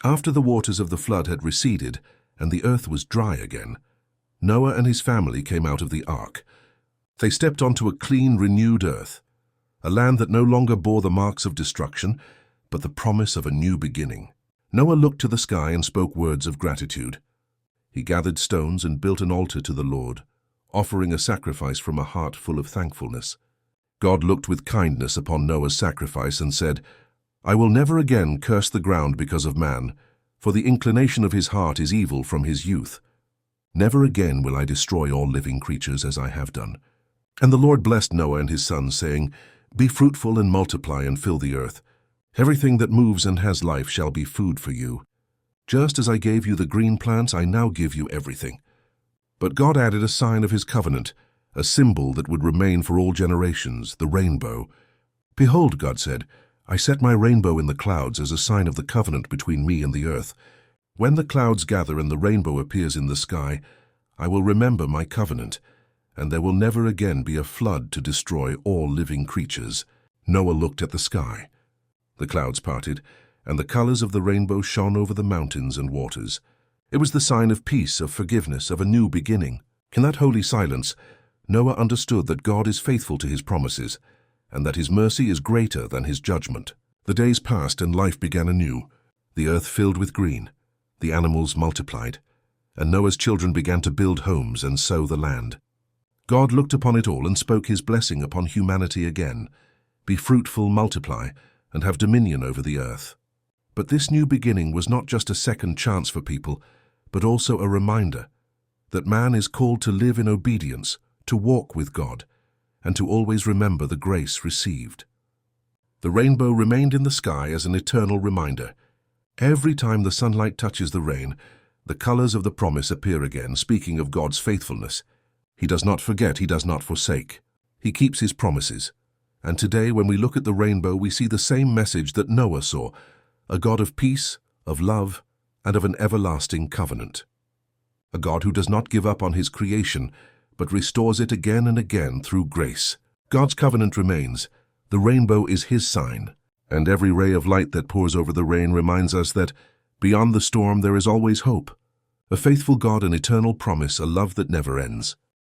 After the waters of the flood had receded and the earth was dry again, Noah and his family came out of the ark. They stepped onto a clean, renewed earth, a land that no longer bore the marks of destruction, but the promise of a new beginning. Noah looked to the sky and spoke words of gratitude. He gathered stones and built an altar to the Lord, offering a sacrifice from a heart full of thankfulness. God looked with kindness upon Noah's sacrifice and said, "I will never again curse the ground because of man, for the inclination of his heart is evil from his youth. Never again will I destroy all living creatures as I have done." And the Lord blessed Noah and his sons, saying, "Be fruitful and multiply and fill the earth. Everything that moves and has life shall be food for you. Just as I gave you the green plants, I now give you everything." But God added a sign of his covenant, a symbol that would remain for all generations, the rainbow. "Behold," God said, "I set my rainbow in the clouds as a sign of the covenant between me and the earth. When the clouds gather and the rainbow appears in the sky, I will remember my covenant, and there will never again be a flood to destroy all living creatures." Noah looked at the sky. The clouds parted, and the colors of the rainbow shone over the mountains and waters. It was the sign of peace, of forgiveness, of a new beginning. In that holy silence, Noah understood that God is faithful to his promises, and that his mercy is greater than his judgment. The days passed and life began anew. The earth filled with green, the animals multiplied, and Noah's children began to build homes and sow the land. God looked upon it all and spoke his blessing upon humanity again. "Be fruitful, multiply, and have dominion over the earth." But this new beginning was not just a second chance for people, but also a reminder that man is called to live in obedience, to walk with God, and to always remember the grace received. The rainbow remained in the sky as an eternal reminder. Every time the sunlight touches the rain, the colors of the promise appear again, speaking of God's faithfulness. He does not forget, he does not forsake. He keeps his promises. And today, when we look at the rainbow, we see the same message that Noah saw, a God of peace, of love, and of an everlasting covenant. A God who does not give up on his creation, but restores it again and again through grace. God's covenant remains. The rainbow is his sign, and every ray of light that pours over the rain reminds us that beyond the storm there is always hope, a faithful God, an eternal promise, a love that never ends.